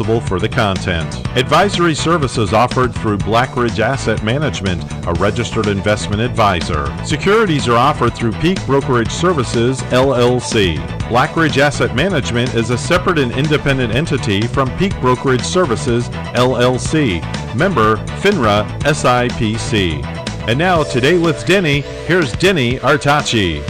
responsible for the content. Advisory services offered through Blackridge Asset Management, a registered investment advisor. Securities are offered through Peak Brokerage Services, LLC. Blackridge Asset Management is a separate and independent entity from Peak Brokerage Services, LLC. Member FINRA SIPC. And now, Today with Denny, here's Denny Artachi.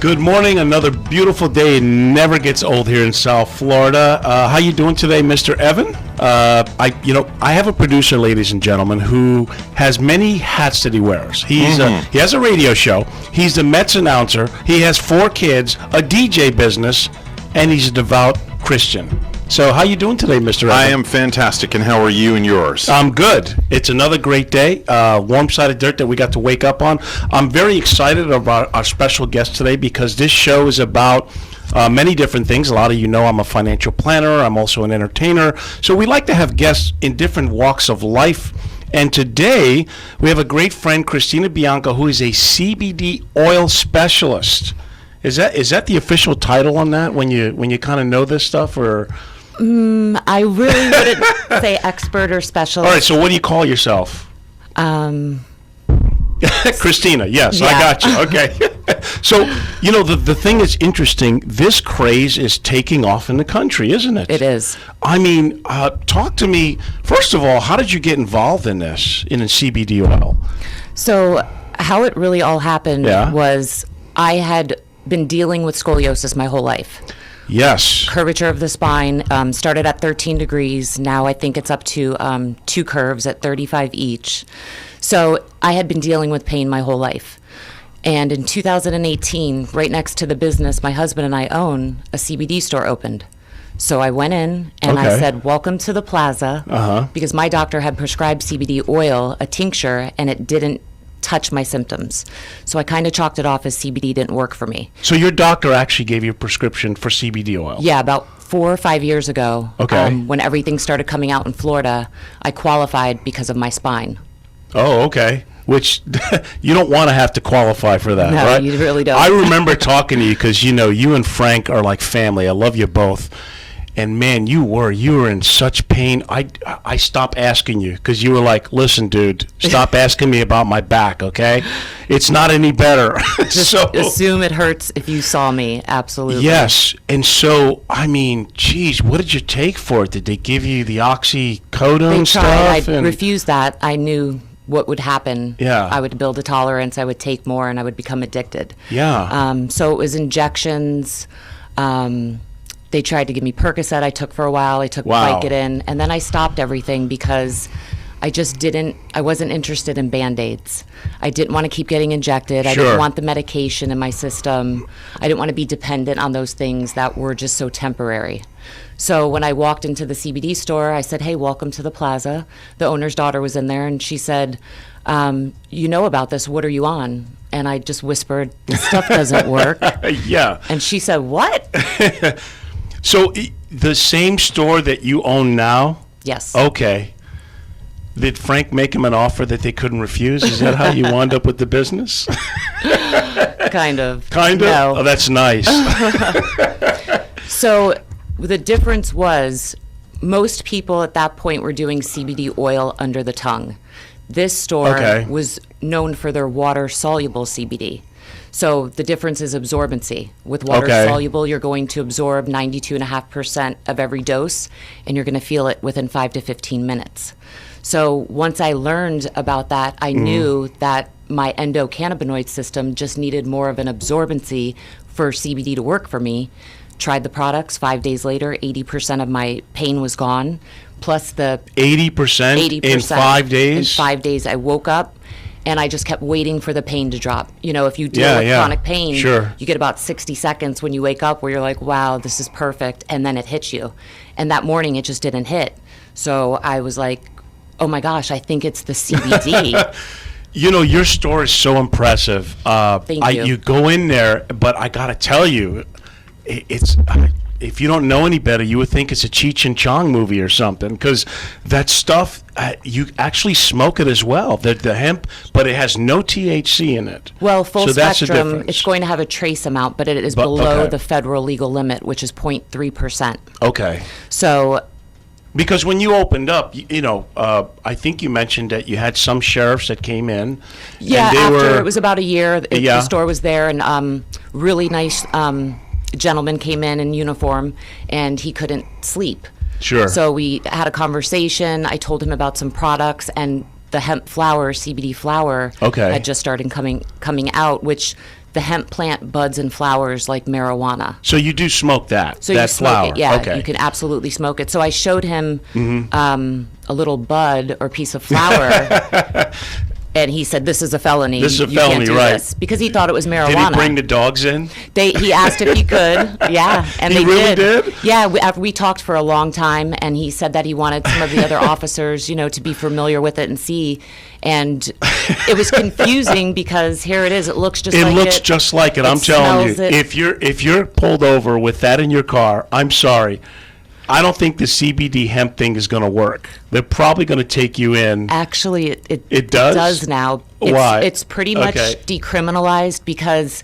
Good morning. Another beautiful day. It never gets old here in South Florida. How you doing today, Mr. Evan? I have a producer, ladies and gentlemen, who has many hats that he wears. He has a radio show. He's the Mets announcer. He has 4 kids, a DJ business, and he's a devout Christian. So how you doing today, Mr. Evan? I am fantastic, and how are you and yours? I'm good. It's another great day. Warm side of dirt that we got to wake up on. I'm very excited about our special guest today because this show is about many different things. A lot of you know I'm a financial planner. I'm also an entertainer. So we like to have guests in different walks of life. And today we have a great friend, Christina Bianco, who is a CBD oil specialist. Is that the official title on that when you kind of know this stuff, or? I really wouldn't say expert or specialist. All right, so what do you call yourself? Christina, yes, yeah. I got you. Okay. So, the thing that's interesting, this craze is taking off in the country, isn't it? It is. I mean, talk to me. First of all, how did you get involved in this, in CBD oil? So, how it really all happened was I had been dealing with scoliosis my whole life. Yes. Curvature of the spine started at 13 degrees. Now I think it's up to 2 curves at 35 each. So I had been dealing with pain my whole life. And in 2018, right next to the business my husband and I own, a CBD store opened. So I went in and I said, "Welcome to the plaza," because my doctor had prescribed CBD oil, a tincture, and it didn't touch my symptoms. So I kind of chalked it off as CBD didn't work for me. So your doctor actually gave you a prescription for CBD oil? Yeah, about 4 or 5 years ago. Okay. When everything started coming out in Florida, I qualified because of my spine. Oh, okay. Which you don't want to have to qualify for that, no, right? You really don't. I remember talking to you because, you and Frank are like family. I love you both. And man, you were in such pain. I stopped asking you because you were like, "Listen, dude, stop asking me about my back, okay? It's not any better." Just assume it hurts if you saw me. Absolutely. Yes. And so, I mean, geez, what did you take for it? Did they give you the oxycodone stuff? They tried. I refused that. I knew what would happen. Yeah. I would build a tolerance. I would take more, and I would become addicted. Yeah. So it was injections. They tried to give me Percocet. I took for a while. I took Vicodin, and then I stopped everything because I wasn't interested in Band-Aids. I didn't want to keep getting injected. I didn't want the medication in my system. I didn't want to be dependent on those things that were just so temporary. So when I walked into the CBD store, I said, "Hey, welcome to the plaza." The owner's daughter was in there, and she said, "You know about this. What are you on?" And I just whispered, "This stuff doesn't work." Yeah. And she said, "What?" So the same store that you own now? Yes. Okay. Did Frank make him an offer that they couldn't refuse? Is that how you wound up with the business? Kind of. Kind of? No. Oh, that's nice. So the difference was most people at that point were doing CBD oil under the tongue. This store was known for their water-soluble CBD. So the difference is absorbency. With water-soluble, you're going to absorb 92.5% of every dose, and you're going to feel it within 5 to 15 minutes. So once I learned about that, I knew that my endocannabinoid system just needed more of an absorbency for CBD to work for me. Tried the products. 5 days later, 80% of my pain was gone. Plus the 80% in 5 days? In 5 days, I woke up. And I just kept waiting for the pain to drop. If you deal with chronic pain, you get about 60 seconds when you wake up where you're like, wow, this is perfect. And then it hits you. And that morning, it just didn't hit. So I was like, oh my gosh, I think it's the CBD. Your store is so impressive. Thank you. You go in there, but I got to tell you, if you don't know any better, you would think it's a Cheech and Chong movie or something, because that stuff, you actually smoke it as well, the hemp, but it has no THC in it. Well, full so that's the spectrum, difference. it's going to have a trace amount, but it is below the federal legal limit, which is 0.3%. Okay. So because when you opened up, I think you mentioned that you had some sheriffs that came in. yeah, and after it was about a year, the store was there, and really nice gentleman came in uniform, and he couldn't sleep. Sure. So we had a conversation. I told him about some products, and the hemp flower, CBD flower, had just started coming out, which the hemp plant buds and flowers like marijuana. So you do smoke that? So that you smoke flower? it, yeah. Okay. You can absolutely smoke it. So I showed him a little bud or piece of flower, and he said, "This is a felony. This is a You felony, can't do right?" this," because he thought it was marijuana. Did he bring the dogs in? He asked if he could, yeah, and He they really did? Yeah, we talked for a long time, and he said that he wanted some of the other officers, to be familiar with it and see. And it was confusing because here it is. It looks just like it. It looks just like it. I'm telling you. Smells it. If you're pulled over with that in your car, I'm sorry. I don't think the CBD hemp thing is going to work. They're probably going to take you in. Actually, it does? It does now. Why? It's pretty much decriminalized because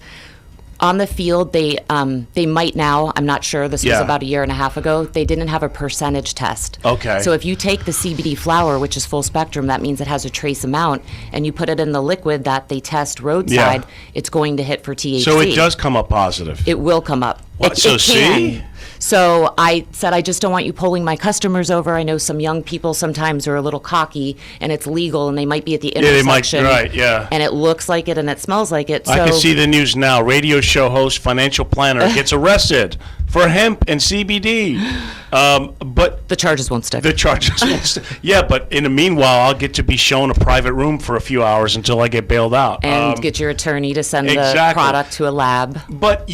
on the field they might now. I'm not sure. This was about a year and a half ago. They didn't have a percentage test. Okay. So if you take the CBD flower, which is full spectrum, that means it has a trace amount, and you put it in the liquid that they test roadside, it's going to hit for THC. So it does come up positive. It will come up. What? It So can. see? So I said, I just don't want you pulling my customers over. I know some young people sometimes are a little cocky, and it's legal, and they might be at the intersection. Right, yeah. And it looks like it, and it smells like it. So I can see the news now. Radio show host, financial planner gets arrested for hemp and CBD. But the charges won't stick. the charges won't stick. Yeah, but in the meanwhile, I'll get to be shown a private room for a few hours until I get bailed out. And get your attorney to send the exactly. product to a lab. But,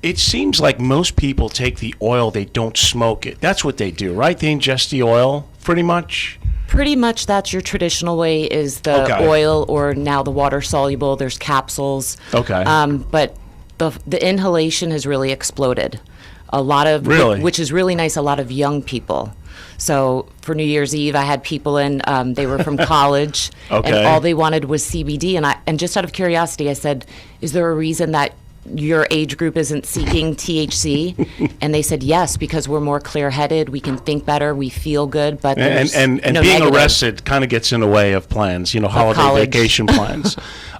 it seems like most people take the oil, they don't smoke it. That's what they do, right? They ingest the oil, pretty much? Pretty much that's your traditional way, is the oil, or now the water soluble. There's capsules. Okay. But the inhalation has really exploded. A lot of, which is really nice, a lot of young people. So for New Year's Eve, I had people in, they were from college, and all they wanted was CBD. And just out of curiosity, I said, is there a reason that your age group isn't seeking THC? And they said yes, because we're more clear-headed, we can think better, we feel good, but there's and no being negative. arrested kind of gets in the way of plans, holiday college. vacation plans.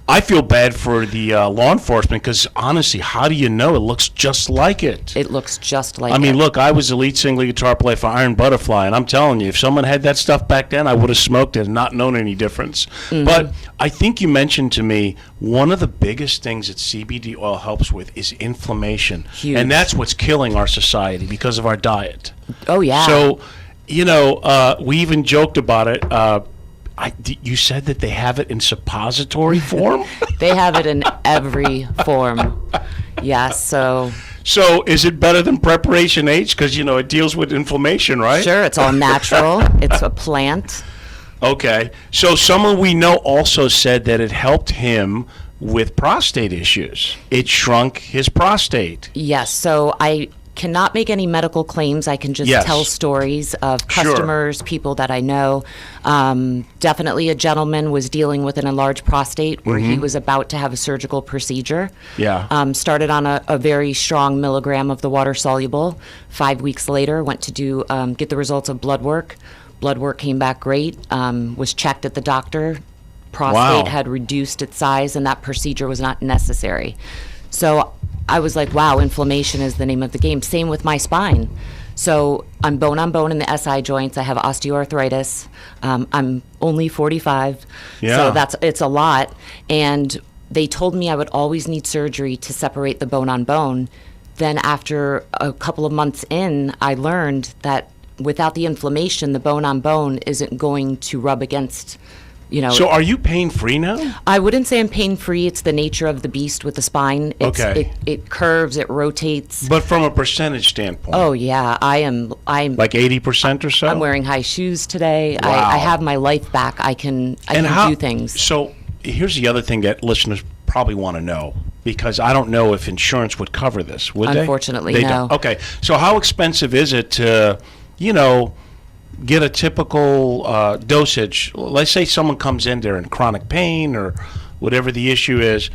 I feel bad for the law enforcement, because honestly, how do you know? It looks just like it. It looks just like I mean, it. look, I was the lead single guitar player for Iron Butterfly, and I'm telling you, if someone had that stuff back then, I would have smoked it and not known any difference. Mm-hmm. But I think you mentioned to me, one of the biggest things that CBD oil helps with is inflammation. Huge. And that's what's killing our society because of our diet. Oh, yeah. So, we even joked about it. You said that they have it in suppository form? They have it in every form. Yes, so So is it better than Preparation H? Because, it deals with inflammation, right? sure, it's all natural. It's a plant. Okay. So someone we know also said that it helped him with prostate issues. It shrunk his prostate. Yes, so I cannot make any medical claims. I can just tell stories of customers, people that I know. Definitely a gentleman was dealing with an enlarged prostate where he was about to have a surgical procedure. Yeah. Started on a very strong milligram of the water soluble. 5 weeks later, went to get the results of blood work. Blood work came back great. Was checked at the doctor. Prostate had reduced its size, and that procedure was not necessary. So I was like, wow, inflammation is the name of the game. Same with my spine. So I'm bone on bone in the SI joints. I have osteoarthritis. I'm only 45. Yeah. So it's a lot. And they told me I would always need surgery to separate the bone on bone. Then after a couple of months in, I learned that without the inflammation, the bone on bone isn't going to rub against. So are you pain-free now? I wouldn't say I'm pain-free. It's the nature of the beast with the spine. It curves, it rotates. But from a percentage standpoint? Oh, yeah. I'm like 80% or so? I'm wearing high shoes today. Wow. I have my life back. I can do things. So here's the other thing that listeners probably want to know. because I don't know if insurance would cover this, would they? Unfortunately, They no. don't. Okay, so how expensive is it to, get a typical dosage? Let's say someone comes in there in chronic pain or whatever the issue is.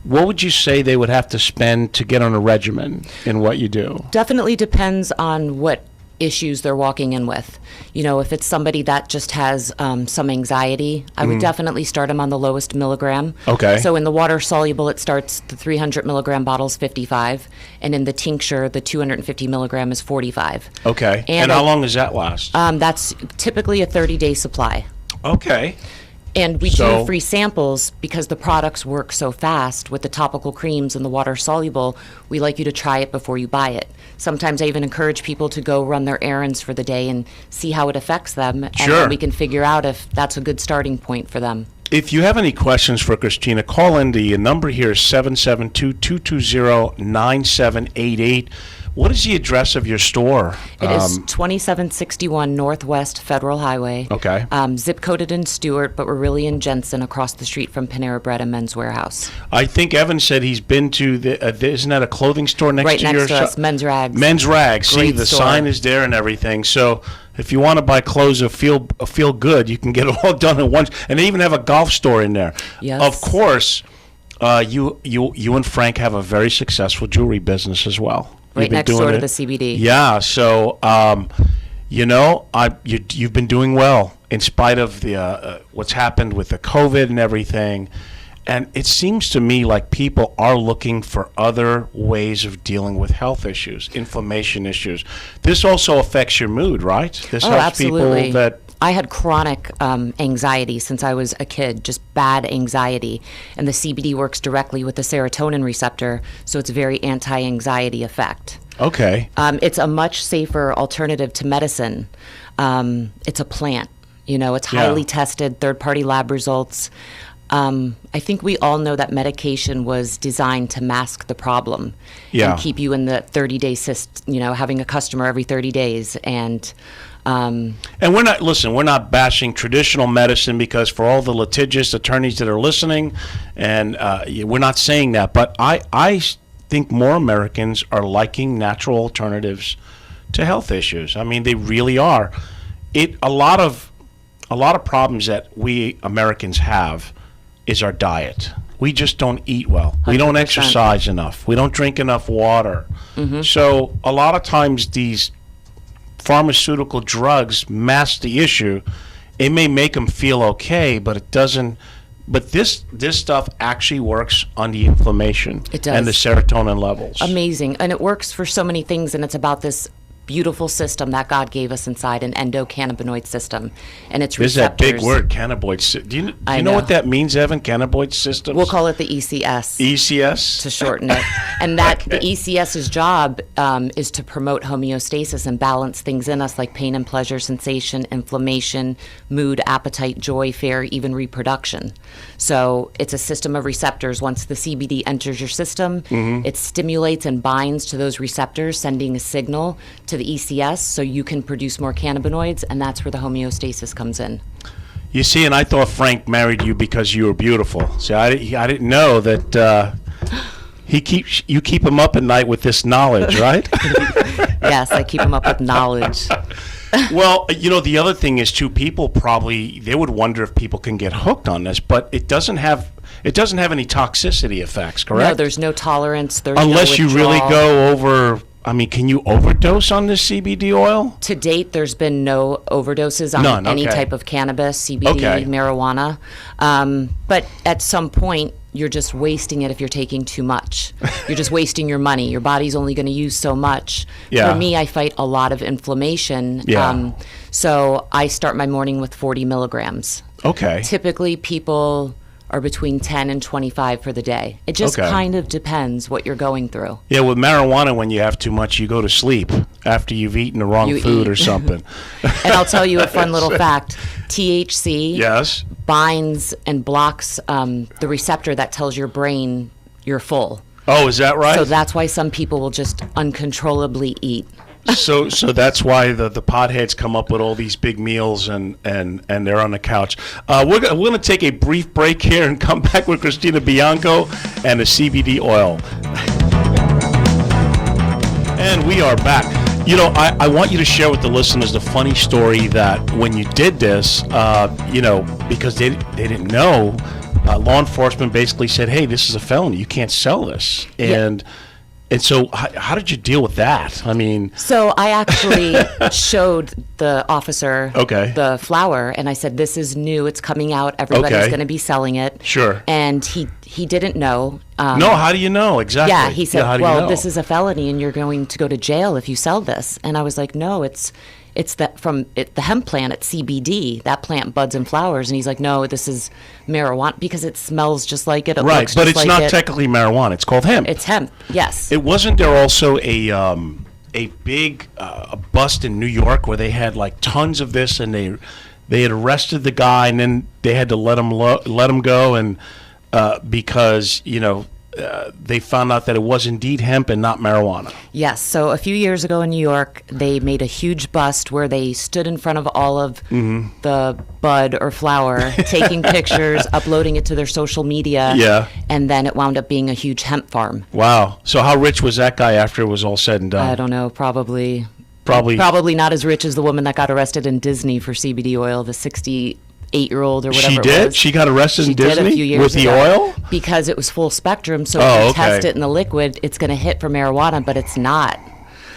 What would you say they would have to spend to get on a regimen in what you do? Definitely depends on what issues they're walking in with. If it's somebody that just has some anxiety, I would definitely start them on the lowest milligram. Okay. So in the water soluble, it starts the 300 milligram bottles 55, and in the tincture, the 250 milligram is 45. Okay. And how long does that last? That's typically a 30-day supply. Okay. And we So- do free samples because the products work so fast with the topical creams and the water soluble. We like you to try it before you buy it. Sometimes I even encourage people to go run their errands for the day and see how it affects them. And Sure. then we can figure out if that's a good starting point for them. If you have any questions for Christina, call in. The number here is 772-220-9788. What is the address of your store? It is 2761 Northwest Federal Highway. Okay. Zip coded in Stewart, but we're really in Jensen, across the street from Panera Bread and Men's Warehouse. I think Evan said he's been to isn't that a clothing store next Right to next your to us, Men's Rags. Men's Rags. See, Great the store. sign is there and everything. So if you want to buy clothes that feel good, you can get it all done at once. And they even have a golf store in there. Yes. Of course, you and Frank have a very successful jewelry business as well. Right You've been next doing door to it- the CBD. Yeah. So you've been doing well in spite of the what's happened with the COVID and everything. And it seems to me like people are looking for other ways of dealing with health issues, inflammation issues. This also affects your mood, right? This Oh, helps absolutely. people that. I had chronic anxiety since I was a kid, just bad anxiety. And the CBD works directly with the serotonin receptor, so it's a very anti-anxiety effect. Okay. It's a much safer alternative to medicine. It's a plant. It's highly tested, third-party lab results. I think we all know that medication was designed to mask the problem and keep you in the 30-day having a customer every 30 days. And we're not bashing traditional medicine, because for all the litigious attorneys that are listening, and we're not saying that, but I think more Americans are liking natural alternatives to health issues. I mean, they really are. A lot of problems that we Americans have is our diet. We just don't eat well. We don't 100%. exercise enough. We don't drink enough water. So a lot of times these pharmaceutical drugs mask the issue. It may make them feel okay, but it doesn't. But this stuff actually works on the inflammation. It does. And the serotonin levels. amazing. And it works for so many things, and it's about this beautiful system that God gave us inside, an endocannabinoid system. And it's There's receptors. that big word, cannabinoid. Do you I know know. what that means, Evan? Cannabinoid systems? We'll call it the ECS. ECS? To shorten it. And that Okay. the ECS's job is to promote homeostasis and balance things in us, like pain and pleasure, sensation, inflammation, mood, appetite, joy, fear, even reproduction. So it's a system of receptors. Once the CBD enters your system, it stimulates and binds to those receptors, sending a signal to the ECS so you can produce more cannabinoids, and that's where the homeostasis comes in. You see, and I thought Frank married you because you were beautiful. See, I didn't know that you keep him up at night with this knowledge, right? Yes, I keep them up with knowledge. Well, the other thing is too, people probably, they would wonder if people can get hooked on this, but it doesn't have any toxicity effects, correct? No, there's no tolerance. There's Unless no you really withdrawal. go over. I mean, can you overdose on this CBD oil? To date, there's been no overdoses on None, any okay. type of cannabis, CBD, Okay. marijuana. But at some point, you're just wasting it if you're taking too much. You're just wasting your money. Your body's only going to use so much. Yeah. For me, I fight a lot of inflammation. Yeah. So I start my morning with 40 milligrams. Okay. Typically, people are between 10 and 25 for the day. It just Okay. kind of depends what you're going through. Yeah, with marijuana, when you have too much, you go to sleep after you've eaten the wrong You food eat. or something. And I'll tell you a fun little fact. THC Yes. binds and blocks the receptor that tells your brain you're full. Oh, is that right? So that's why some people will just uncontrollably eat. So that's why the potheads come up with all these big meals and they're on the couch. We're going to take a brief break here and come back with Christina Bianco and the CBD oil. And we are back. You know, I want you to share with the listeners the funny story that when you did this, because they didn't know, law enforcement basically said, hey, this is a felony. You can't sell this. And so how did you deal with that? I mean... So I actually showed the officer the flower, and I said, this is new. It's coming out. Everybody's going to be selling it. Sure. And he didn't know. No, how do you know? Exactly. Yeah, he said, this is a felony, and you're going to go to jail if you sell this. And I was like, no, it's the hemp plant at CBD. That plant buds and flowers. And he's like, no, this is marijuana because it smells just like it. It right, looks but just it's like not it. technically marijuana. It's called hemp. It's hemp, yes. It wasn't there also a big bust in New York where they had like tons of this, and they had arrested the guy, and then they had to let him go, and because they found out that it was indeed hemp and not marijuana. Yes. So a few years ago in New York, they made a huge bust where they stood in front of all of the bud or flower, taking pictures, uploading it to their social media. Yeah. And then it wound up being a huge hemp farm. Wow. So how rich was that guy after it was all said and done? I don't know. Probably not as rich as the woman that got arrested in Disney for CBD oil, the 68-year-old or whatever she did? it was. She got arrested in Disney a few years with the ago oil? Because it was full spectrum, so if you test it in the liquid, it's going to hit for marijuana, but it's not.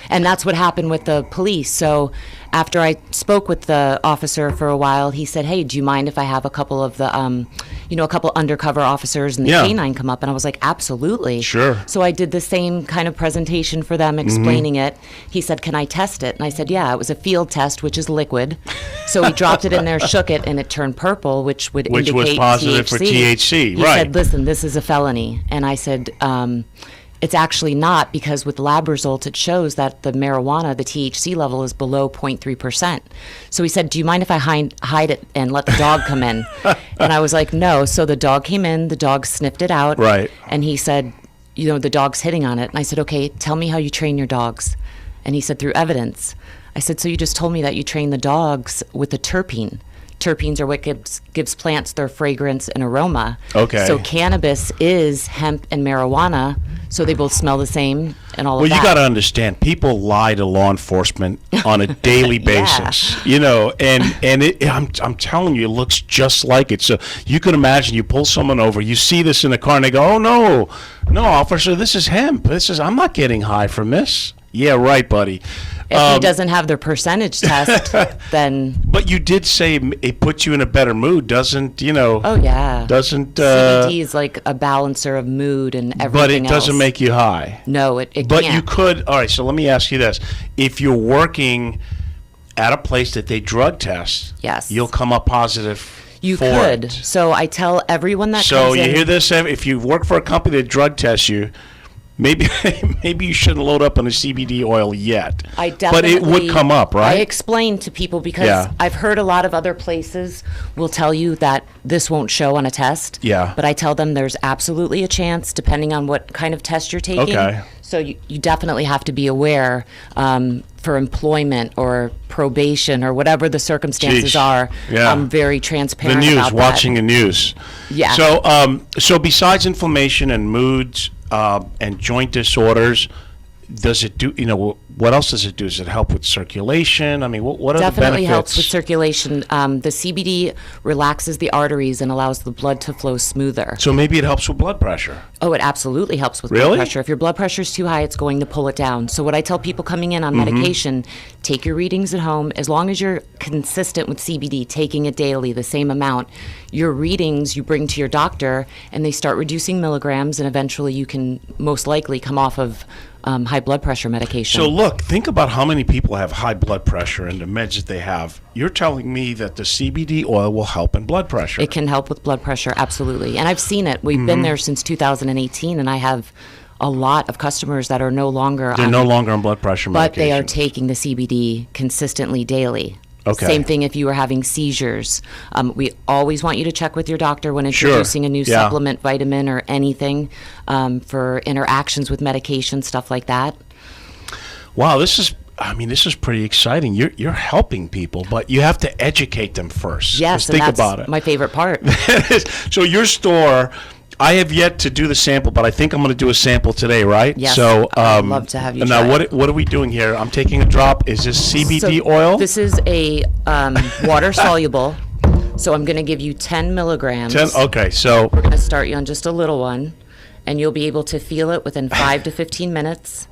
And that's what happened with the police. So after I spoke with the officer for a while, he said, hey, do you mind if I have a couple of the, a couple undercover officers and the canine come up? And I was like, absolutely. Sure. So I did the same kind of presentation for them, explaining it. He said, can I test it? And I said, yeah, it was a field test, which is liquid. So he dropped it in there, shook it, and it turned purple, which would indicate was positive THC. for THC, He right. said, listen, this is a felony. And I said, it's actually not, because with lab results, it shows that the marijuana, the THC level is below 0.3%. So he said, do you mind if I hide it and let the dog come in? And I was like, no. So the dog came in, the dog sniffed it out. Right. And he said, the dog's hitting on it. And I said, okay, tell me how you train your dogs. And he said, through evidence. I said, so you just told me that you train the dogs with a terpene. Terpenes are what gives plants their fragrance and aroma. Okay. So cannabis is hemp and marijuana, so they both smell the same and all of that. Well, you got to understand, people lie to law enforcement on a daily basis, I'm telling you, it looks just like it. So you can imagine, you pull someone over, you see this in the car, and they go, oh, no, officer, this is hemp. I'm not getting high from this. Yeah, right, buddy. If he doesn't have their percentage test, then... But you did say it puts you in a better mood, doesn't, Oh, yeah. Doesn't... CBD is like a balancer of mood and everything else. But it doesn't make you high. No, it can't. But you could... All right, so let me ask you this. If you're working at a place that they drug test... Yes. You'll come up positive You for could. it. So I tell everyone that So comes you in... hear this? If you work for a company that drug tests you... Maybe you shouldn't load up on the CBD oil yet. I definitely, but it would come up, right? I explain to people because I've heard a lot of other places will tell you that this won't show on a test. Yeah. But I tell them there's absolutely a chance, depending on what kind of test you're taking. Okay. So you definitely have to be aware for employment or probation or whatever the circumstances are. Yeah. I'm very transparent the news, about watching that. the news. Yeah. So besides inflammation and moods and joint disorders, does it do, what else does it do? Does it help with circulation? I mean, what are the benefits? Definitely helps with circulation. The CBD relaxes the arteries and allows the blood to flow smoother. So maybe it helps with blood pressure. Oh, it absolutely helps with Really? blood pressure. If your blood pressure is too high, it's going to pull it down. So what I tell people coming in on medication, take your readings at home. As long as you're consistent with CBD, taking it daily, the same amount, your readings you bring to your doctor, and they start reducing milligrams, and eventually you can most likely come off of high blood pressure medication. So look, think about how many people have high blood pressure and the meds that they have. You're telling me that the CBD oil will help in blood pressure. It can help with blood pressure, absolutely. And I've seen it. We've been there since 2018, and I have a lot of customers that are no longer They're no longer on blood pressure medication. but they are taking the CBD consistently daily. Okay. Same thing if you were having seizures. We always want you to check with your doctor when introducing a new supplement, vitamin, or anything for interactions with medication, stuff like that. Wow, this is I mean, this is pretty exciting. You're helping people, but you have to educate them first. Yes, think and that's about it. my favorite part. So your store, I have yet to do the sample, but I think I'm going to do a sample today, right? Yes, so, I'd love to have you now, try it. what are we doing here? I'm taking a drop. Is this CBD oil? This is a water soluble. So I'm going to give you 10 milligrams. Okay, so We're going to start you on just a little one, and you'll be able to feel it within 5 to 15 minutes.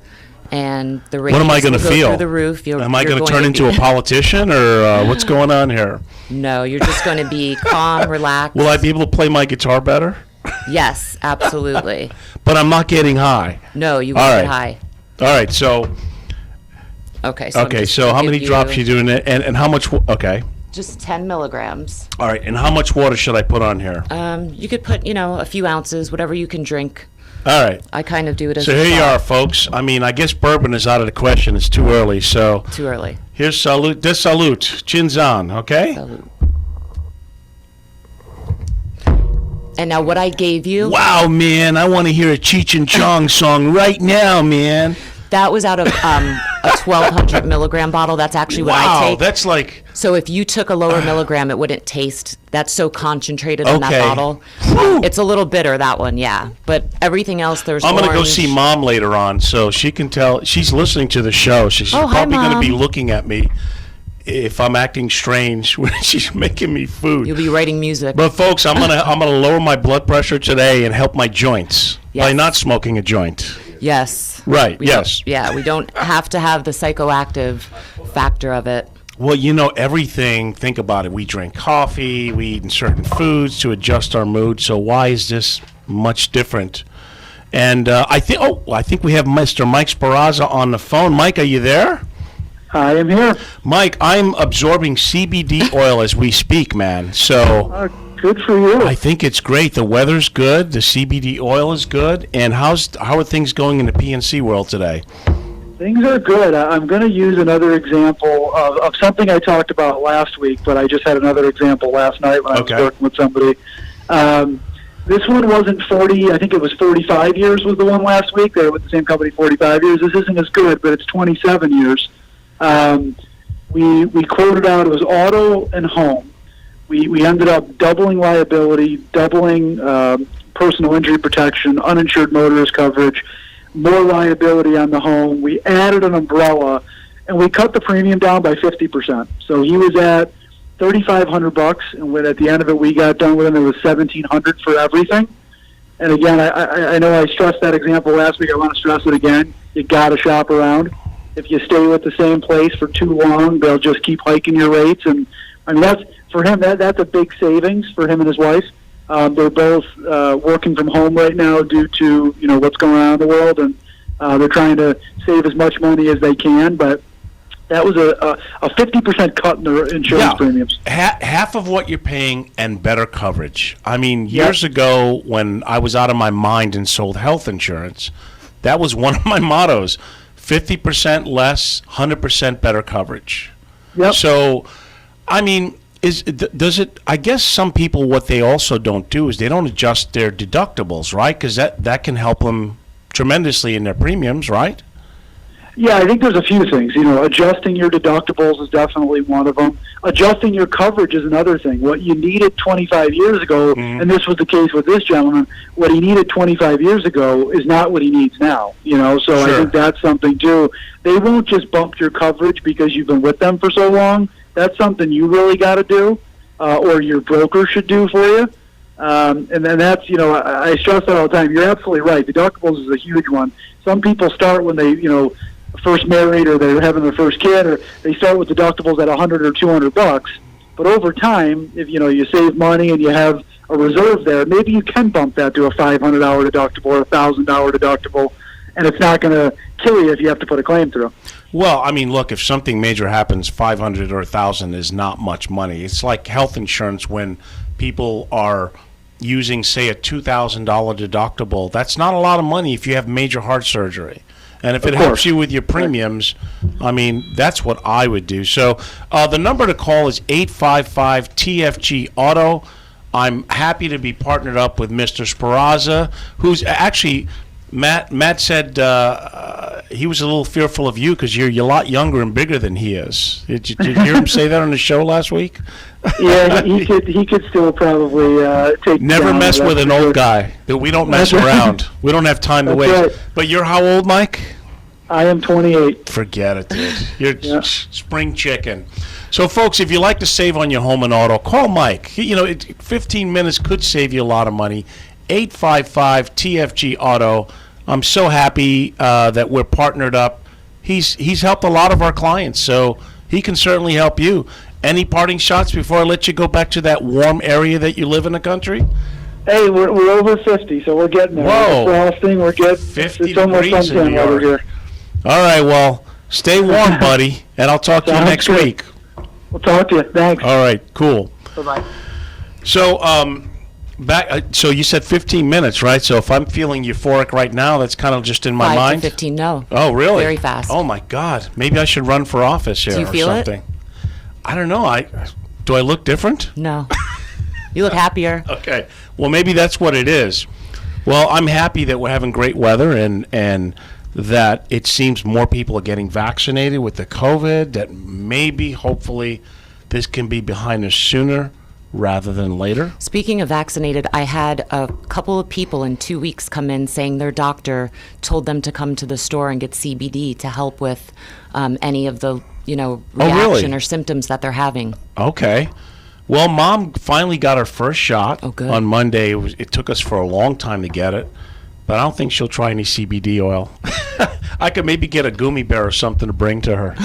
And the what am I going to go feel? through the roof. Am I going to turn into a politician, or what's going on here? No, you're just going to be calm, relaxed. Will I be able to play my guitar better? Yes, absolutely. But I'm not getting high. No, you won't get high. All right, so Okay. So so how many drops you doing it, and how much? Okay. Just 10 milligrams. All right, and how much water should I put on here? You could put, a few ounces, whatever you can drink. All right. I kind of do it as So a here you shot. are, folks. I mean, I guess bourbon is out of the question. It's too early. So Too early. here's salute. Des salute. Chins on, okay? Salute. And now what I gave you, Wow, man. I want to hear a Cheech and Chong song right now, man. that was out of a 1,200 milligram bottle. That's actually what I Wow, take. that's like... So if you took a lower milligram, it wouldn't taste. That's so concentrated in that Okay. bottle. Whew. It's a little bitter, that one, yeah. But everything else, there's I'm going to go orange. see Mom later on, so she can tell. She's listening to the show. She's Oh, hi, probably going to be Mom. looking at me if I'm acting strange when she's making me food. You'll be writing music. But folks, I'm gonna lower my blood pressure today and help my joints by Yes. not smoking a joint. Yes. Right. We Yes. don't- Yeah, we don't have to have the psychoactive factor of it. Well, everything. Think about it. We drink coffee. We eat certain foods to adjust our mood. So why is this much different? And I think we have Mr. Mike Sparazza on the phone. Mike, are you there? I am here. Mike, I'm absorbing CBD oil as we speak, man. So Good for you. I think it's great. The weather's good. The CBD oil is good. And how are things going in the PNC world today? Things are good. I'm going to use another example of something I talked about last week, but I just had another example last night when I was working with somebody. This one wasn't 40. I think it was 45 years was the one last week. They were with the same company 45 years. This isn't as good, but it's 27 years. We quoted out, it was auto and home. We ended up doubling liability, doubling personal injury protection, uninsured motorist coverage, more liability on the home. We added an umbrella, and we cut the premium down by 50%. So he was at $3,500, and when at the end of it we got done with him, it was $1,700 for everything. And again, I know I stressed that example last week. I want to stress it again. You got to shop around. If you stay with the same place for too long, they'll just keep hiking your rates. And I mean, that's for him. That's a big savings for him and his wife. They're both working from home right now due to what's going on in the world, and they're trying to save as much money as they can. But that was a 50% cut in their insurance premiums. Half of what you're paying and better coverage. I mean, years ago when I was out of my mind and sold health insurance, that was one of my mottos: 50% less, 100% better coverage. Yep. So, I mean, does it? I guess some people, what they also don't do is they don't adjust their deductibles, right? Because that can help them tremendously in their premiums, right? Yeah, I think there's a few things. Adjusting your deductibles is definitely one of them. Adjusting your coverage is another thing. What you needed 25 years ago, and this was the case with this gentleman, what he needed 25 years ago is not what he needs now. So I think that's something too. They won't just bump your coverage because you've been with them for so long. That's something you really got to do, or your broker should do for you. And then that's, I stress that all the time. You're absolutely right. Deductibles is a huge one. Some people start when they, first married or they're having their first kid, or they start with deductibles at $100 or $200. But over time, if you save money and you have a reserve there, maybe you can bump that to a $500 deductible or a $1,000 deductible, and it's not going to kill you if you have to put a claim through. Well, I mean, look, if something major happens, $500 or $1,000 is not much money. It's like health insurance when people are using, say, a $2,000 deductible. That's not a lot of money if you have major heart surgery. And if it helps you with your premiums, I mean, that's what I would do. So the number to call is 855-TFG-AUTO. I'm happy to be partnered up with Mr. Sparazza, who's actually Matt said he was a little fearful of you because you're a lot younger and bigger than he is. Did you hear him say that on the show last week? Yeah, he could still probably take. Never mess with an old guy. We don't mess around. We don't have time to waste. Right. But you're how old, Mike? I am 28. Forget it, dude. You're spring chicken. So, folks, if you like to save on your home and auto, call Mike. 15 minutes could save you a lot of money. 855-TFG Auto. I'm so happy that we're partnered up. He's helped a lot of our clients, so he can certainly help you. Any parting shots before I let you go back to that warm area that you live in the country? Hey, we're over 50, so we're getting there. Whoa. We're frosting, we're getting 50 it's almost degrees in suntan New over York. here. All right, well, stay warm, buddy, and I'll talk to you Sounds next good. week. We'll talk to you. Thanks. All right, cool. Bye-bye. So, so you said 15 minutes, right? So if I'm feeling euphoric right now, that's kind of just in my 5 mind. to 15, no. Oh, really? Very fast. Oh my God! Maybe I should run for office here Do you feel or it? something. I don't know. Do I look different? No. You look happier. Okay. Well, maybe that's what it is. Well, I'm happy that we're having great weather and that it seems more people are getting vaccinated with the COVID. That maybe, hopefully, this can be behind us sooner rather than later. Speaking of vaccinated, I had a couple of people in 2 weeks come in saying their doctor told them to come to the store and get CBD to help with any of the, reaction or symptoms that they're having. Okay. Well, Mom finally got her first shot on Monday. It took us for a long time to get it, but I don't think she'll try any CBD oil. I could maybe get a gummy bear or something to bring to her.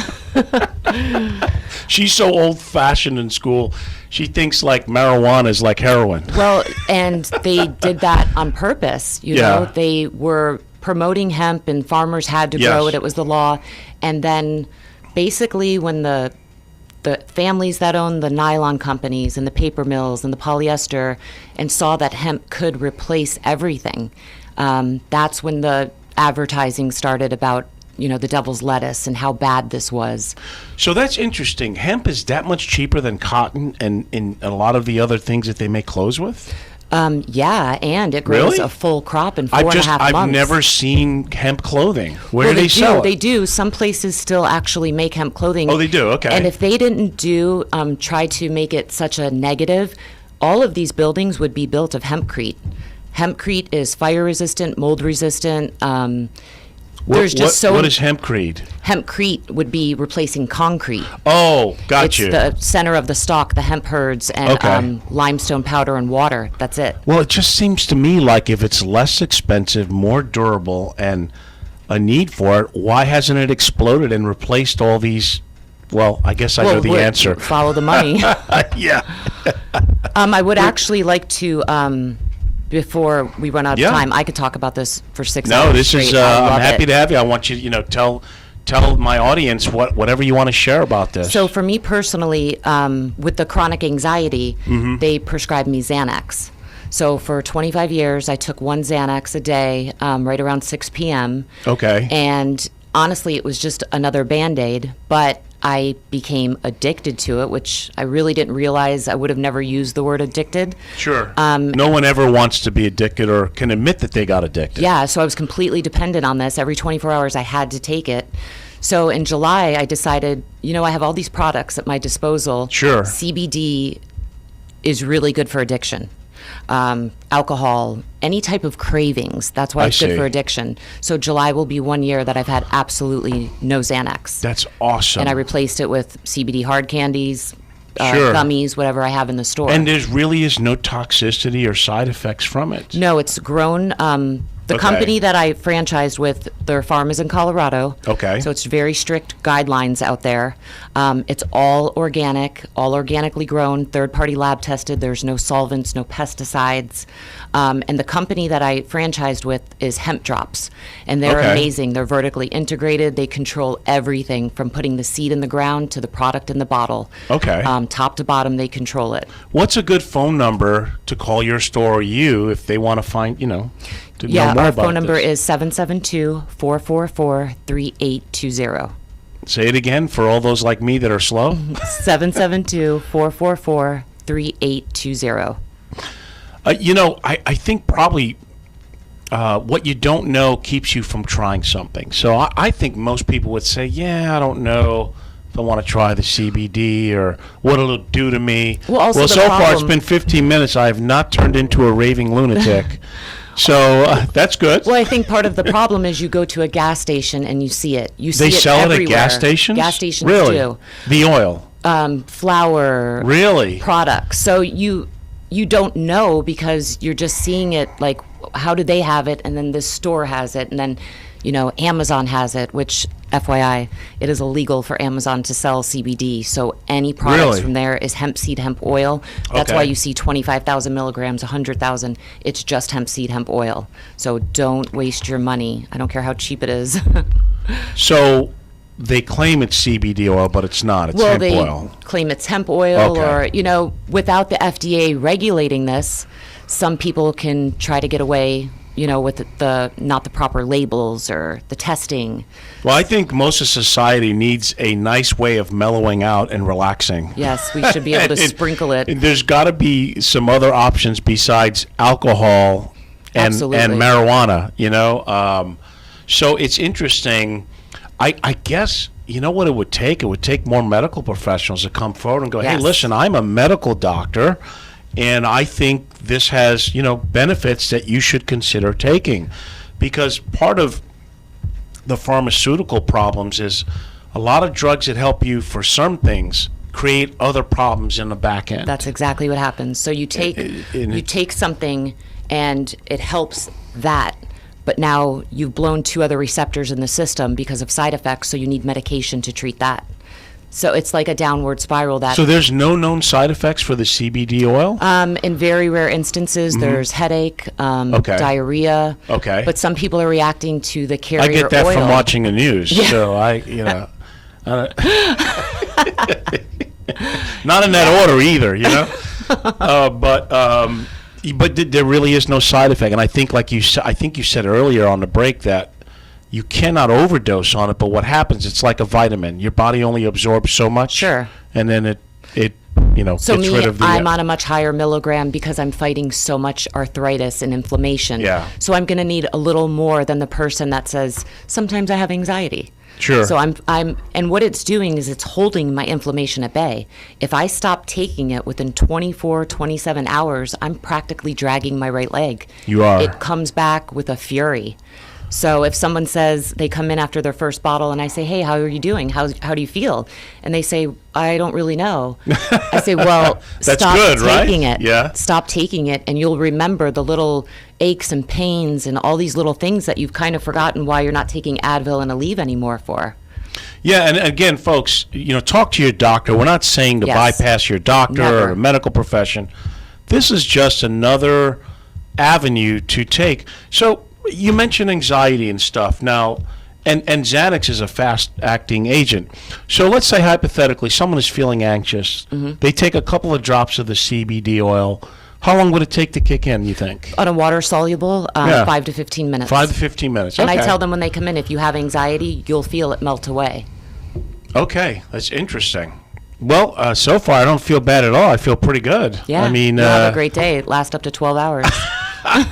She's so old-fashioned in school. She thinks like marijuana is like heroin. Well, and they did that on purpose. Yeah. They were promoting hemp and farmers had to grow it. It was the law. And then basically when the families that own the nylon companies and the paper mills and the polyester and saw that hemp could replace everything, that's when the advertising started about the devil's lettuce and how bad this was. So that's interesting. Hemp is that much cheaper than cotton and in a lot of the other things that they make clothes with? Yeah, and it grows a full crop in 4.5 months. I've never seen hemp clothing. Where do they sell it? They do. Some places still actually make hemp clothing. Oh, they do? Okay. And if they didn't try to make it such a negative, all of these buildings would be built of hempcrete. Hempcrete is fire resistant, mold resistant. What is hempcrete? Hempcrete would be replacing concrete. Oh, got you. It's the center of the stalk, the hemp herds, and limestone powder and water. That's it. Well, it just seems to me like if it's less expensive, more durable, and a need for it, why hasn't it exploded and replaced all these? Well, I guess I know the answer. Follow the money. Yeah. I would actually like to. Before we run out of time, I could talk about this for 6 hours. No, this straight. is. I'm happy to have you. I want you, tell my audience whatever you want to share about this. So for me personally, with the chronic anxiety, they prescribed me Xanax. So for 25 years, I took one Xanax a day, right around 6 p.m. Okay. And honestly, it was just another Band-Aid, but I became addicted to it, which I really didn't realize. I would have never used the word addicted. Sure. No one ever wants to be addicted or can admit that they got addicted. Yeah, so I was completely dependent on this. Every 24 hours I had to take it. So in July, I decided, I have all these products at my disposal. Sure. CBD is really good for addiction. Alcohol, any type of cravings. That's why it's good for addiction. So July will be 1 year that I've had absolutely no Xanax. That's awesome. And I replaced it with CBD hard candies, gummies, whatever I have in the store. And there really is no toxicity or side effects from it? No, it's grown. The company that I franchised with, their farm is in Colorado. Okay. So it's very strict guidelines out there. It's all organic, all organically grown, third-party lab tested. There's no solvents, no pesticides. And the company that I franchised with is Hemp Drops. And they're amazing. They're vertically integrated. They control everything from putting the seed in the ground to the product in the bottle. Okay. Top to bottom, they control it. What's a good phone number to call your store or you if they want to find, to know more our about phone number this? is 772-444-3820. Say it again for all those like me that are slow. 772-444-3820. I think probably what you don't know keeps you from trying something. So I think most people would say, yeah, I don't know if I want to try the CBD or what it'll do to me. Well, so far it's been 15 minutes. I have not turned into a raving lunatic. So that's good. Well, I think part of the problem is you go to a gas station and you see it. They sell it at gas stations? Gas stations really? do. The oil? Flour. Really? Products. So you don't know because you're just seeing it like, how do they have it? And then this store has it. And then, Amazon has it, which, FYI, it is illegal for Amazon to sell CBD. So any products from there is hemp seed, hemp oil. That's why you see 25,000 milligrams, 100,000. It's just hemp seed, hemp oil. So don't waste your money. I don't care how cheap it is. So they claim it's CBD oil, but it's not. It's hemp oil. They claim it's hemp oil or, without the FDA regulating this, some people can try to get away with not the proper labels or the testing. Well, I think most of society needs a nice way of mellowing out and relaxing. Yes, we should be able to sprinkle it. And there's got to be some other options besides alcohol and marijuana, So it's interesting. I guess, what it would take? It would take more medical professionals to come forward and go, hey, listen, I'm a medical doctor. And I think this has, benefits that you should consider taking, because part of the pharmaceutical problems is a lot of drugs that help you for some things create other problems in the back end. That's exactly what happens. So you take something and it helps that, but now you've blown 2 other receptors in the system because of side effects, so you need medication to treat that. So it's like a downward spiral. So there's no known side effects for the CBD oil? In very rare instances, there's headache, diarrhea. Okay. But some people are reacting to the carrier oil. I get that from watching the news. Yeah. So not in that order either, But there really is no side effect. And I think, you said earlier on the break that you cannot overdose on it, but what happens, it's like a vitamin. Your body only absorbs so much. Sure. And then it so gets rid of the... I'm on a much higher milligram because I'm fighting so much arthritis and inflammation. Yeah. So I'm going to need a little more than the person that says, sometimes I have anxiety. Sure. So and what it's doing is it's holding my inflammation at bay. If I stop taking it within 24, 27 hours, I'm practically dragging my right leg. You are. It comes back with a fury. So if someone says, they come in after their first bottle and I say, hey, how are you doing? How do you feel? And they say, I don't really know. I say, well, stop taking it. Yeah. Stop taking it and you'll remember the little aches and pains and all these little things that you've kind of forgotten why you're not taking Advil and Aleve anymore for. Yeah, and again, folks, talk to your doctor. We're not saying to bypass your doctor or the medical profession. This is just another avenue to take. So you mentioned anxiety and stuff now, and Xanax is a fast-acting agent. So let's say hypothetically someone is feeling anxious. Mm-hmm. They take a couple of drops of the CBD oil. How long would it take to kick in, you think? On a water-soluble, 5 to 15 minutes. 5 to 15 minutes, And I tell them when they come in, if you have anxiety, you'll feel it melt away. Okay, that's interesting. Well, so far I don't feel bad at all. I feel pretty good. Yeah, I mean, you'll have a great day. It lasts up to 12 hours.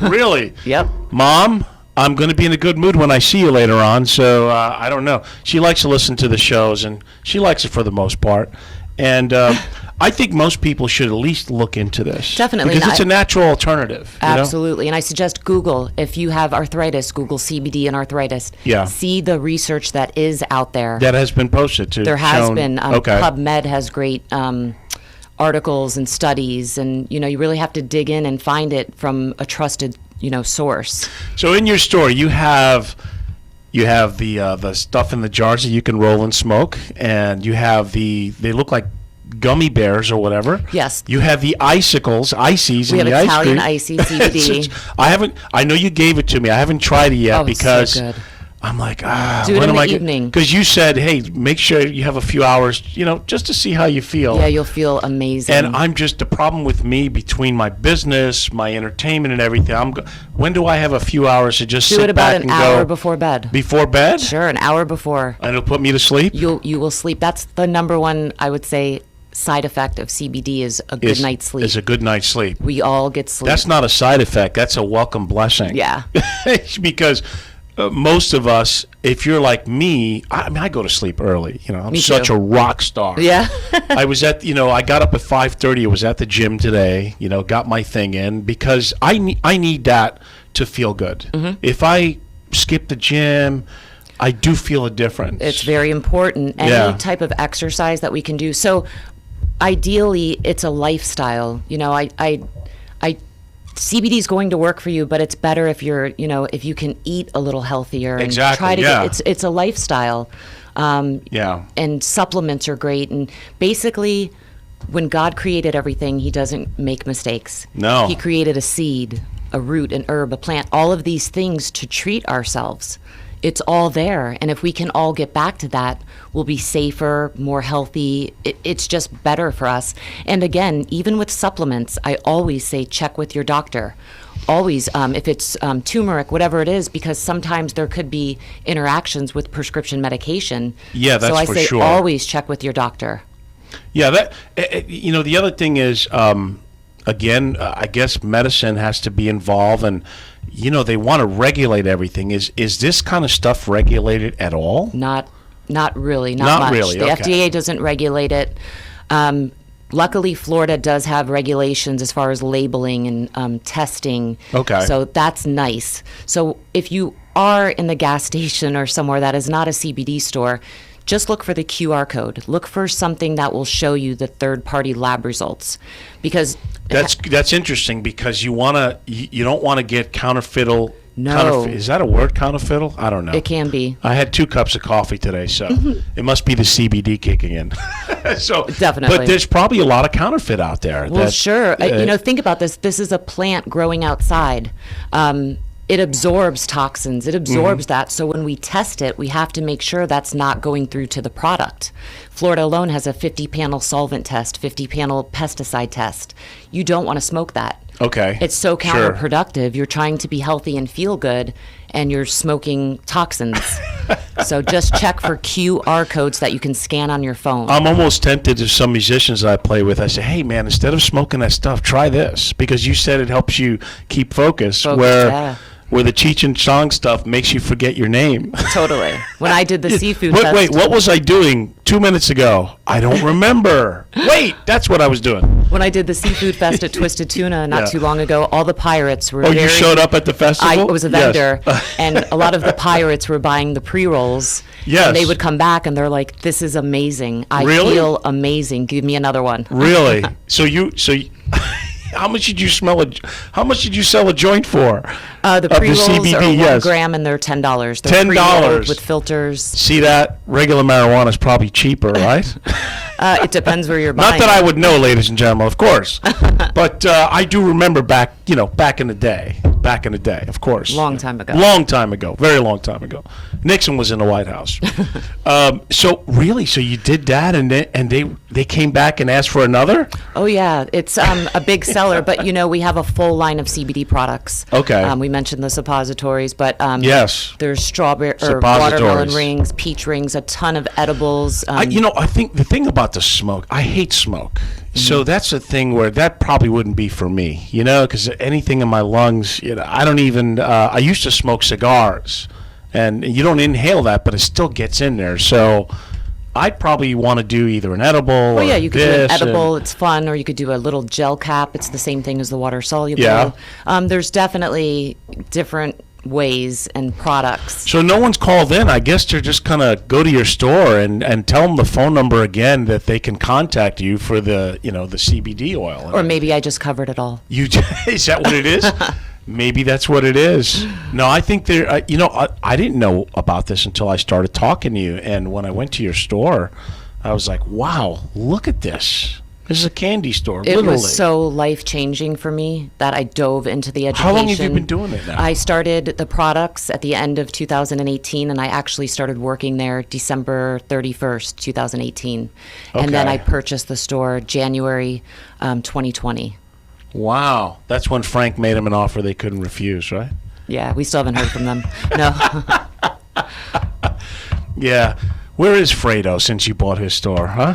Really? Yep. Mom, I'm going to be in a good mood when I see you later on, so I don't know. She likes to listen to the shows, and she likes it for the most part. And I think most people should at least look into this. Definitely. Because it's a natural alternative. Absolutely. And I suggest Google. If you have arthritis, Google CBD and arthritis. Yeah. See the research that is out there. That has been posted to. There has been. PubMed has great articles and studies, and you really have to dig in and find it from a trusted source. So in your store you have the stuff in the jars that you can roll and smoke, and you have they look like gummy bears or whatever. Yes. You have the icicles, ices, we in the have ice Italian cream. icy CBD. I know you gave it to me. I haven't tried it yet because so good. I'm like, do it in the evening. Because you said, hey, make sure you have a few hours, just to see how you feel. Yeah, you'll feel amazing. And I'm just, the problem with me between my business, my entertainment and everything, when do I have a few hours to just sit back and go? Do it about an hour before bed. Before bed? Sure, an hour before. And it'll put me to sleep? You will sleep. That's the number one, I would say, side effect of CBD is a good night's sleep. Is a good night's sleep. We all get sleep. That's not a side effect. That's a welcome blessing. Yeah. Because most of us, if you're like me, I mean, I go to sleep early. You know, I'm such a rock star. Yeah. I was at, I got up at 5:30. I was at the gym today. Got my thing in because I need that to feel good. Mm-hmm. If I skip the gym, I do feel a difference. It's very important. Any type of exercise that we can do. So ideally, it's a lifestyle. CBD is going to work for you, but it's better if you're, if you can eat a little healthier and try to get, it's a lifestyle. And supplements are great. And basically, when God created everything, he doesn't make mistakes. No. He created a seed, a root, an herb, a plant, all of these things to treat ourselves. It's all there. And if we can all get back to that, we'll be safer, more healthy. It's just better for us. And again, even with supplements, I always say check with your doctor. Always, if it's turmeric, whatever it is, because sometimes there could be interactions with prescription medication. Yeah, that's for sure. So I say always check with your doctor. Yeah, the other thing is, again, I guess medicine has to be involved, and they want to regulate everything. Is this kind of stuff regulated at all? Not really. Not much. Really. The FDA doesn't regulate it. Luckily, Florida does have regulations as far as labeling and testing. Okay. So that's nice. So if you are in the gas station or somewhere that is not a CBD store, just look for the QR code. Look for something that will show you the third-party lab results, because that's interesting, because you don't want to get counterfeit. No. Is that a word, counterfeit? I don't know. It can be. I had 2 cups of coffee today, so it must be the CBD kicking in. So definitely. But there's probably a lot of counterfeit out there. Well, sure. Think about this. This is a plant growing outside. It absorbs toxins. It absorbs that. So when we test it, we have to make sure that's not going through to the product. Florida alone has a 50-panel solvent test, 50-panel pesticide test. You don't want to smoke that. Okay. It's so counterproductive. You're trying to be healthy and feel good, and you're smoking toxins. So just check for QR codes that you can scan on your phone. I'm almost tempted to some musicians I play with. I say, hey, man, instead of smoking that stuff, try this, because you said it helps you keep focus where the Cheech and Chong stuff makes you forget your name. Totally. When I did the seafood test. Wait, what was I doing 2 minutes ago? I don't remember. Wait, that's what I was doing. When I did the seafood fest at Twisted Tuna not too long ago, all the pirates were you showed up at the festival? I was a vendor, and a lot of the pirates were buying the pre-rolls. Yes. And they would come back, and they're like, this is amazing. I feel amazing. Give me another one. Really? So how much did you sell a joint for? The pre-rolls are 1 gram, and they're $10. They're $10 with filters. See that? Regular marijuana is probably cheaper, right? It depends where you're buying. Not that I would know, ladies and gentlemen, of course. But I do remember back in the day. Back in the day, of course. Long time ago. Very long time ago. Nixon was in the White House. So you did that, and they came back and asked for another? Oh yeah, it's a big seller. But we have a full line of CBD products. Okay. We mentioned the suppositories, but yes, there's strawberry or watermelon rings, peach rings, a ton of edibles. I think the thing about the smoke, I hate smoke. So that's a thing where that probably wouldn't be for me, because anything in my lungs, I don't even, I used to smoke cigars, and you don't inhale that, but it still gets in there. So I'd probably want to do either an edible or you could do an edible. It's fun. Or you could do a little gel cap. It's the same thing as the water soluble. Yeah. There's definitely different ways and products. So no one's called in. I guess they're just going to go to your store and tell them the phone number again that they can contact you for the the CBD oil. Or maybe I just covered it all. Is that what it is? Maybe that's what it is. No, I think there. I didn't know about this until I started talking to you, and when I went to your store, I was like, "Wow, look at this! This is a candy store." It was so life-changing for me that I dove into the education. How long have you been doing it now? I started the products at the end of 2018, and I actually started working there December 31st, 2018, and then I purchased the store January 2020. Wow. That's when Frank made him an offer they couldn't refuse, right? Yeah, we still haven't heard from them. No. Yeah. Where is Fredo since you bought his store, huh?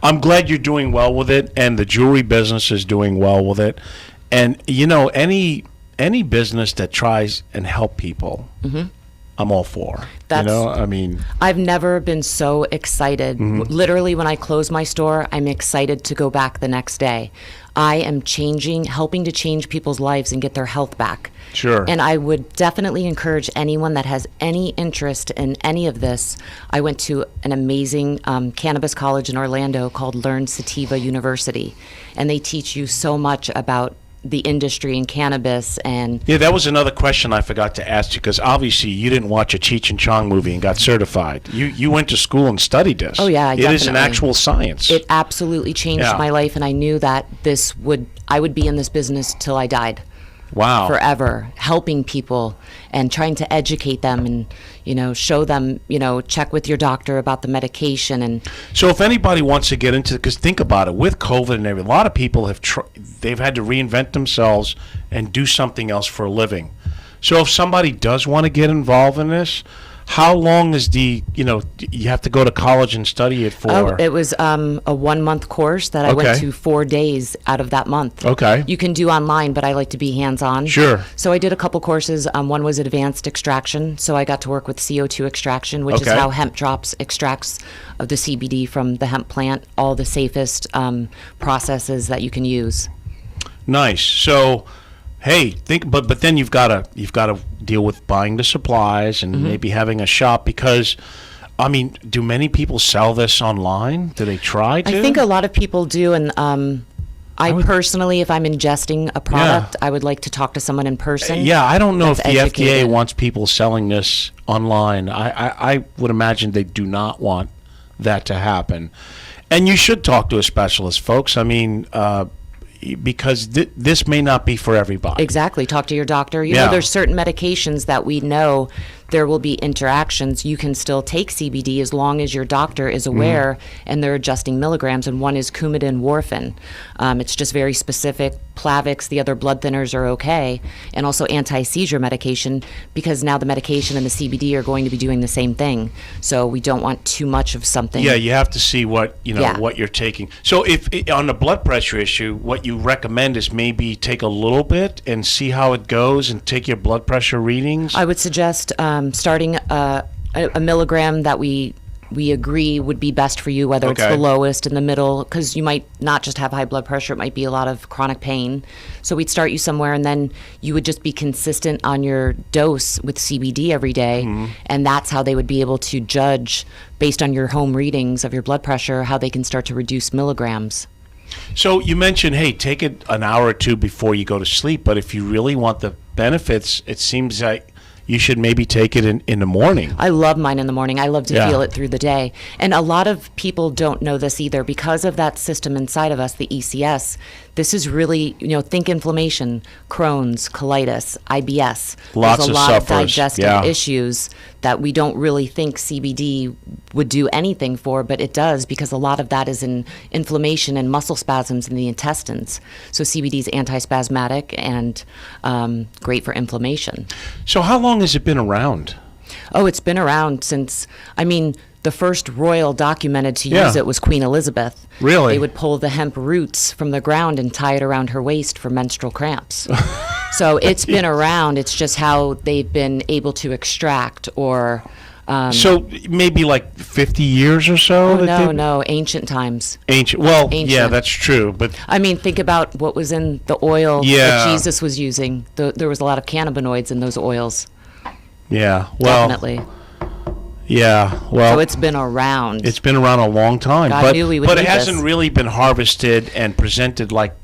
I'm glad you're doing well with it, and the jewelry business is doing well with it. And any business that tries and help people, I'm all for. I've never been so excited. Literally, when I close my store, I'm excited to go back the next day. I am helping to change people's lives and get their health back. Sure. And I would definitely encourage anyone that has any interest in any of this. I went to an amazing cannabis college in Orlando called Learn Sativa University, and they teach you so much about the industry in cannabis. And yeah, that was another question I forgot to ask you, because obviously you didn't watch a Cheech and Chong movie and got certified. You went to school and studied this. Oh yeah, it is an actual science. It absolutely changed my life, and I knew that I would be in this business till I died. Wow. Forever, helping people and trying to educate them and, show them, check with your doctor about the medication. And so if anybody wants to get into it, because think about it, with COVID and everything, a lot of people they've had to reinvent themselves and do something else for a living. So if somebody does want to get involved in this, how long is you have to go to college and study it for? Oh, it was a 1 month course that I went to 4 days out of that month. Okay. You can do online, but I like to be hands-on. Sure. So I did a couple courses. One was advanced extraction. So I got to work with CO2 extraction, which is how Hemp Drops extracts of the CBD from the hemp plant, all the safest processes that you can use. Nice. So, hey, but then you've got to deal with buying the supplies and maybe having a shop, because do many people sell this online? Do they try to? I think a lot of people do, and personally, if I'm ingesting a product, I would like to talk to someone in person. Yeah, I don't know if the educated. FDA wants people selling this online. I would imagine they do not want that to happen. And you should talk to a specialist, folks. Because this may not be for everybody. Exactly. Talk to your doctor. You know, there's certain medications that we know there will be interactions. You can still take CBD as long as your doctor is aware and they're adjusting milligrams. And one is Coumadin warfarin. It's just very specific. Plavix, the other blood thinners are okay. And also anti-seizure medication, because now the medication and the CBD are going to be doing the same thing. So we don't want too much of something. Yeah, you have to see what you're taking. So if on the blood pressure issue, what you recommend is maybe take a little bit and see how it goes and take your blood pressure readings? I would suggest starting a milligram that we agree would be best for you, whether it's the lowest in the middle, because you might not just have high blood pressure, it might be a lot of chronic pain. So we'd start you somewhere, and then you would just be consistent on your dose with CBD every day, and that's how they would be able to judge, based on your home readings of your blood pressure, how they can start to reduce milligrams. So you mentioned, hey, take it an hour or two before you go to sleep, but if you really want the benefits, it seems like you should maybe take it in the morning. I love mine in the morning. I love to feel it through the day. And a lot of people don't know this either. Because of that system inside of us, the ECS, this is really, think inflammation, Crohn's, colitis, IBS. There's a lot of digestive issues that we don't really think CBD would do anything for, but it does, because a lot of that is in inflammation and muscle spasms in the intestines. So CBD is antispasmodic and great for inflammation. So how long has it been around? Oh, it's been around since, the first royal documented to use it was Queen Elizabeth. Really? They would pull the hemp roots from the ground and tie it around her waist for menstrual cramps. So it's been around. It's just how they've been able to extract or... so maybe like 50 years or so? Oh, no, ancient times. Ancient. Yeah, that's true. But think about what was in the oil that Jesus was using. There was a lot of cannabinoids in those oils. Yeah, well... Definitely. Yeah, well... So it's been around. It's been around a long time. God knew we would But it need hasn't this. really been harvested and presented like,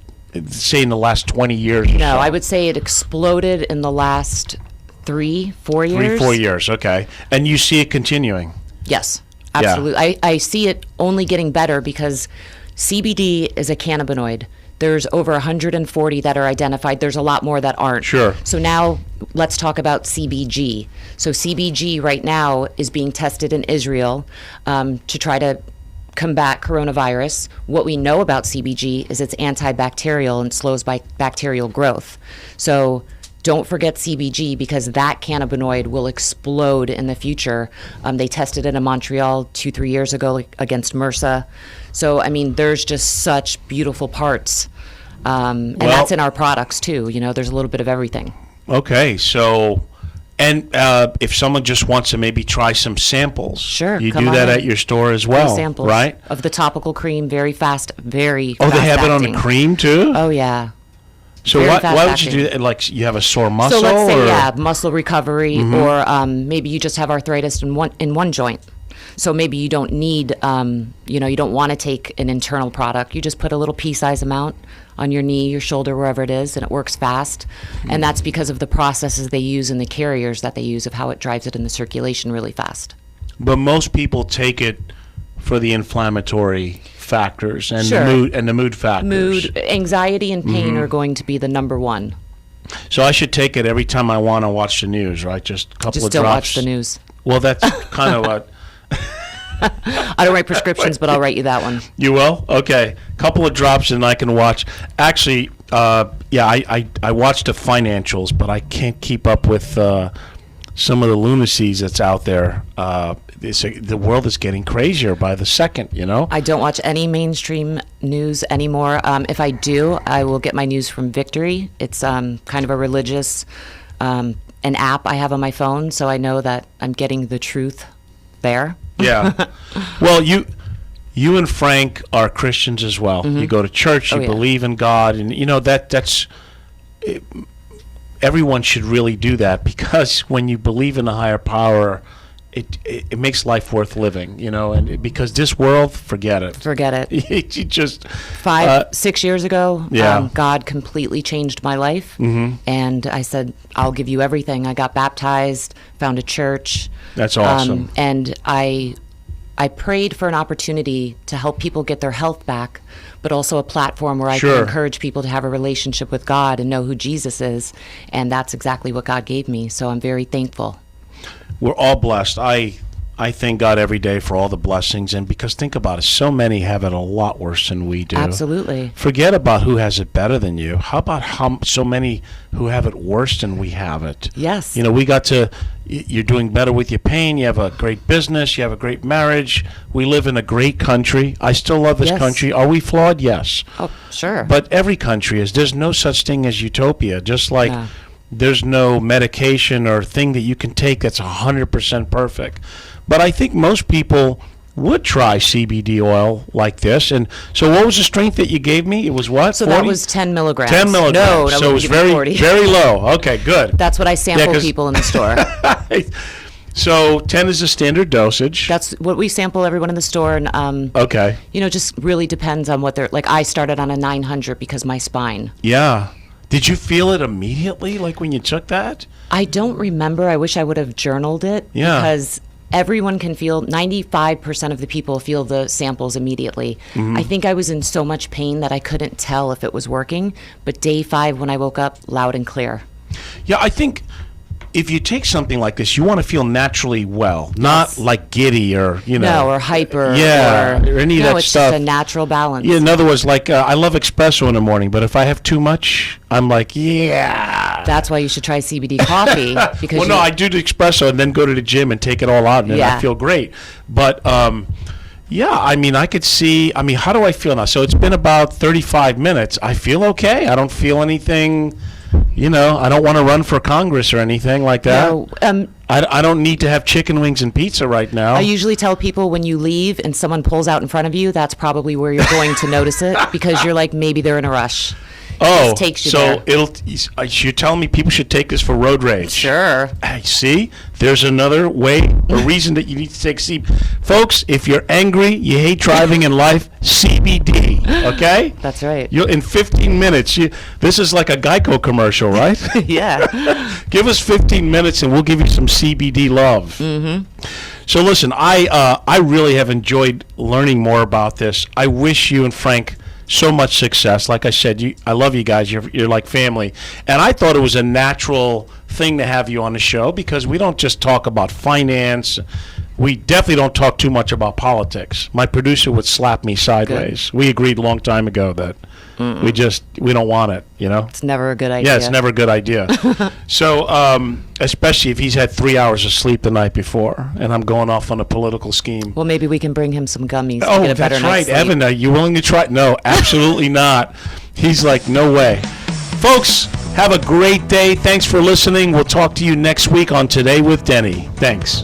say, in the last 20 years or so. No, I would say it exploded in the last 3-4 years. 3-4 years, okay. And you see it continuing? Yes, absolutely. I see it only getting better, because CBD is a cannabinoid. There's over 140 that are identified. There's a lot more that aren't. Sure. So now let's talk about CBG. So CBG right now is being tested in Israel to try to combat coronavirus. What we know about CBG is it's antibacterial and slows bacterial growth. So don't forget CBG, because that cannabinoid will explode in the future. They tested it in Montreal 2-3 years ago against MRSA. So, I mean, there's just such beautiful parts. And that's in our products, too. You know, there's a little bit of everything. Okay, so... And if someone just wants to maybe try some samples, sure, you do that at your store as well, samples right? Of the topical cream, very fast, very Oh, fast they have acting. it on the cream too? Oh, yeah. So why would you do that? Like you have a sore muscle? So let's say, or? Muscle recovery, or maybe you just have arthritis in one joint. So maybe you don't need, you don't want to take an internal product. You just put a little pea-size amount on your knee, your shoulder, wherever it is, and it works fast. And that's because of the processes they use and the carriers that they use of how it drives it in the circulation really fast. But most people take it for the inflammatory factors and Sure. the mood factors. Mood, anxiety, and pain are going to be the number one. So I should take it every time I want to watch the news, right? Just a couple Just of don't drops. watch the news. Well, that's kind of what. I don't write prescriptions, but I'll write you that one. You will? Okay. Couple of drops and I can watch. Actually, I watch the financials, but I can't keep up with some of the lunacies that's out there. The world is getting crazier by the second, you know? I don't watch any mainstream news anymore. If I do, I will get my news from Victory. It's kind of a religious an app I have on my phone, so I know that I'm getting the truth there. Yeah. Well, you and Frank are Christians as well. You go to church, you believe in God, and you know that's everyone should really do that, because when you believe in a higher power, it makes life worth living, you know, and because this world, forget it. Forget it. You just 5-6 years ago, Yeah. God completely changed my life, and I said, I'll give you everything. I got baptized, found a church. That's awesome. And I prayed for an opportunity to help people get their health back, but also a platform where I Sure. can encourage people to have a relationship with God and know who Jesus is, and that's exactly what God gave me, so I'm very thankful. We're all blessed. I thank God every day for all the blessings, and because think about it, so many have it a lot worse than we do. Absolutely. Forget about who has it better than you. How about so many who have it worse than we have it? Yes. You know, you're doing better with your pain. You have a great business. You have a great marriage. We live in a great country. I still love this Yes. country. Are we flawed? Yes. Oh, sure. But every country is. There's no such thing as utopia. Just like No. there's no medication or thing that you can take that's 100% perfect. But I think most people would try CBD oil like this. And so what was the strength that you gave me? It was what? So 40? that was 10 milligrams. 10 milligrams. No, So it was very, very, very low. Okay, good. That's what I sample 'cause- people in the store. So 10 is the standard dosage. That's what we sample everyone in the store, and Okay. just really depends on what they're like. I started on a 900 because my spine. Yeah. Did you feel it immediately, like when you took that? I don't remember. I wish I would have journaled it. Yeah. Because everyone can feel, 95% of the people feel the samples immediately. I think I was in so much pain that I couldn't tell if it was working. But day 5, when I woke up, loud and clear. Yeah, I think if you take something like this, you want to feel naturally well, not like giddy or, No, or hyper. Yeah, or any of no, that it's stuff. just a natural balance. Yeah, in other words, like I love espresso in the morning, but if I have too much, I'm like, yeah. That's why you should try CBD coffee. Because Well, no, I do the espresso and then go to the gym and take it all out, and then I Yeah. feel great. But yeah, I mean, I could see. I mean, how do I feel now? So it's been about 35 minutes. I feel okay. I don't feel anything. I don't want to run for Congress or anything like that. No, I don't need to have chicken wings and pizza right now. I usually tell people when you leave and someone pulls out in front of you, that's probably where you're going to notice it, because you're like, maybe they're in a rush. Oh, takes you so there. you're telling me people should take this for road rage? Sure. Hey, see, there's another way, a reason that you need to take CBD. Folks, if you're angry, you hate driving in life, CBD, okay? That's right. In 15 minutes, this is like a Geico commercial, right? Yeah. Give us 15 minutes and we'll give you some CBD love. Mm-hmm. So listen, I really have enjoyed learning more about this. I wish you and Frank so much success. Like I said, I love you guys. You're like family. And I thought it was a natural thing to have you on the show, because we don't just talk about finance. We definitely don't talk too much about politics. My producer would slap me sideways. Good. We agreed a long time ago that we don't want it, you know? It's never a good idea. Yeah, it's never a good idea. So, especially if he's had 3 hours of sleep the night before, and I'm going off on a political scheme. Well, maybe we can bring him some gummies to Oh, get a better that's night's right. sleep. Evan, are you willing to try? No, absolutely not. He's like, no way. Folks, have a great day. Thanks for listening. We'll talk to you next week on Today with Denny. Thanks.